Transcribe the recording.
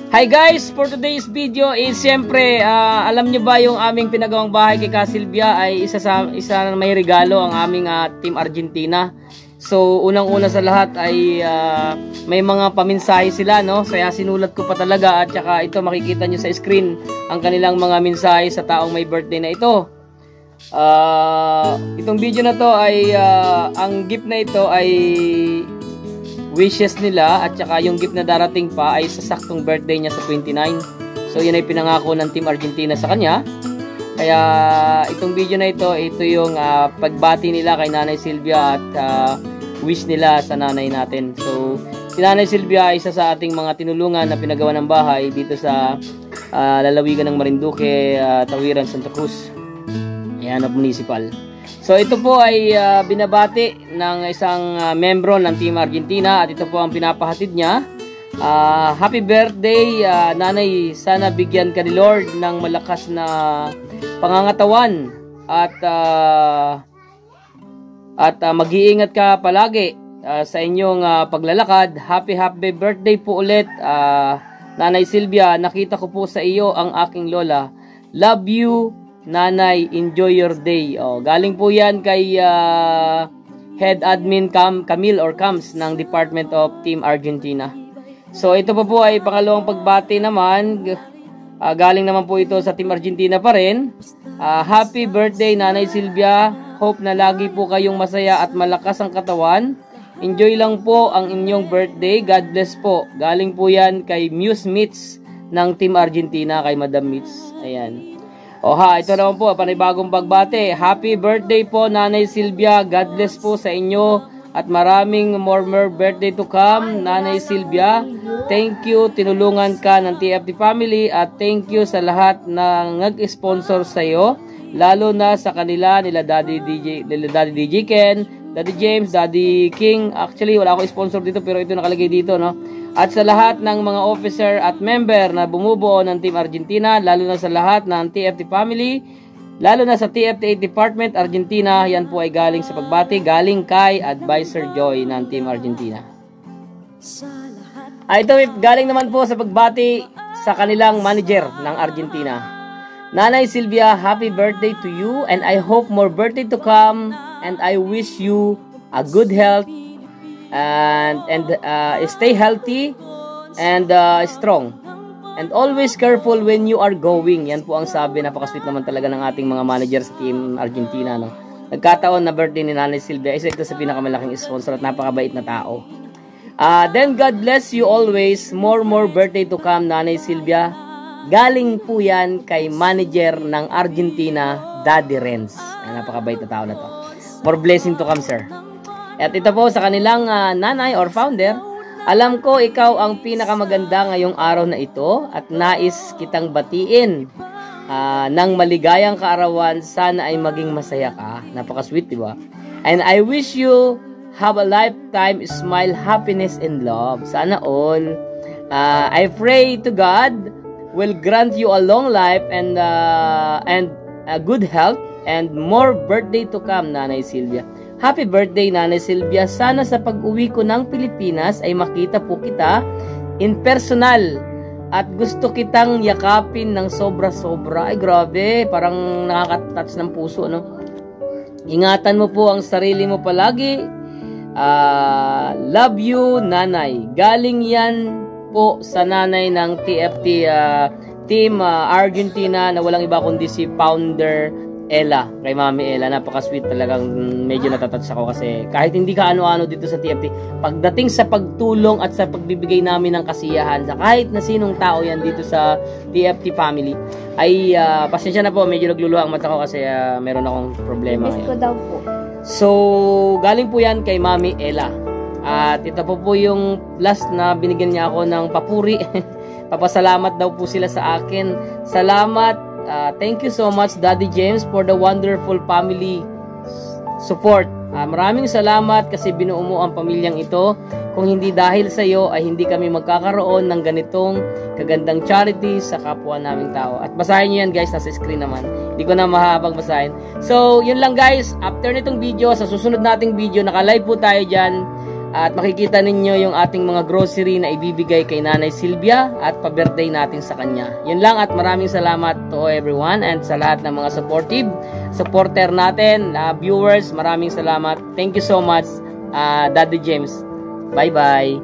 Hi guys, for today's video is siyempre, alam nyo ba yung aming pinagawang bahay kay Ka Silvia ay isa na may regalo ang aming Team Argentina. So unang-una sa lahat ay may mga paminsahe sila, no? Kaya sinulat ko pa talaga at saka ito makikita nyo sa screen ang kanilang mga mensahe sa taong may birthday na ito. Itong video na to ay ang gift na ito ay wishes nila at saka yung gift na darating pa ay sa saktong birthday niya sa 29. So yun ay pinangako ng Team Argentina sa kanya. Kaya itong video na ito yung pagbati nila kay Nanay Silvia at wish nila sa nanay natin. So si Nanay Silvia ay isa sa ating mga tinulungan na pinagawa ng bahay dito sa lalawigan ng Marinduque, Tawiran, Santa Cruz. Ayan, municipal. So ito po ay binabati ng isang membro ng Team Argentina at ito po ang pinapahatid niya. Happy birthday nanay, sana bigyan ka ni Lord ng malakas na pangangatawan at mag-iingat ka palagi sa inyong paglalakad. Happy birthday po ulit Nanay Silvia, nakita ko po sa iyo ang aking lola. Love you Nanay, enjoy your day. Galing po yan kay Head Admin Camille or Cams ng Department of Team Argentina. So ito po ay pangalawang pagbati naman. Galing naman po ito sa Team Argentina pa rin. Happy birthday Nanay Silvia. Hope na lagi po kayong masaya at malakas ang katawan. Enjoy lang po ang inyong birthday. God bless po. Galing po yan kay Muse Meets ng Team Argentina, kay Madam Meets. Ayan. Ito naman po, panibagong pagbate. Happy birthday po Nanay Silvia. God bless po sa inyo at maraming more birthday to come Nanay Silvia. Thank you, tinulungan ka ng TFT family at thank you sa lahat na nag-sponsor sa iyo, lalo na sa kanila nila Daddy DJ Ken, Daddy James, Daddy King. Actually wala akong sponsor dito pero ito nakalagay dito, no? At sa lahat ng mga officer at member na bumubuo ng Team Argentina, lalo na sa lahat ng TFT family, lalo na sa TFT 8 Department Argentina, yan po ay galing sa pagbati, galing kay Advisor Joy ng Team Argentina. Ito galing naman po sa pagbati sa kanilang manager ng Argentina. Nanay Silvia, happy birthday to you and I hope more birthday to come and I wish you a good health and stay healthy and strong and always careful when you are going. Yan po ang sabi. Napaka-sweet naman talaga ng ating mga manager sa Team Argentina, no? Nagkataon na birthday ni Nanay Silvia, isa ito sa pinakamalaking sponsor at napakabait na tao. Then God bless you always. More birthday to come Nanay Silvia. Galing po yan kay manager ng Argentina, Daddy Renz. Napakabait na tao na to. More blessing to come, sir. At ito po sa kanilang nanay or founder. Alam ko ikaw ang pinakamaganda ngayong araw na ito at nais kitang batiin ng maligayang kaarawan. Sana ay maging masaya ka. Napaka-sweet, di ba? And I wish you have a lifetime smile, happiness, and love. Sana all. I pray to God will grant you a long life and a good health and more birthday to come, Nanay Silvia. Happy birthday Nanay Silvia. Sana sa pag-uwi ko ng Pilipinas ay makita po kita in personal at gusto kitang yakapin ng sobra-sobra. Ay grabe, parang nakaka-touch ng puso, no? Ingatan mo po ang sarili mo palagi. Love you Nanay. Galing yan po sa nanay ng TFT Team Argentina na walang iba kundi si Founder Ella, kay Mami Ella. Napaka-sweet talagang, medyo natatouch ako kasi kahit hindi ka ano-ano dito sa TFT, pagdating sa pagtulong at sa pagbibigay namin ng kasiyahan sa kahit na sinong tao yan dito sa TFT family, ay pasensya na po, medyo nagluluha ang mata ko kasi meron akong problema. Miss ko daw po. So, galing po yan kay Mami Ella. At ito po yung last na binigyan niya ako ng papuri. Papasalamat daw po sila sa akin. Salamat. Thank you so much Daddy James for the wonderful family support. Maraming salamat kasi binuo mo ang pamilyang ito. Kung hindi dahil sa iyo ay hindi kami magkakaroon ng ganitong kagandang charity sa kapwa naming tao. At basahin niyo yan guys, nasa screen naman. Hindi ko na mahabang basahin. So yun lang guys, after nitong video, sa susunod nating video, naka-live po tayo dyan. At makikita ninyo yung ating mga grocery na ibibigay kay Nanay Sylvia at pa-birthday natin sa kanya. Yun lang at maraming salamat to everyone and sa lahat ng mga supporter natin, viewers, maraming salamat. Thank you so much, Daddy James. Bye-bye.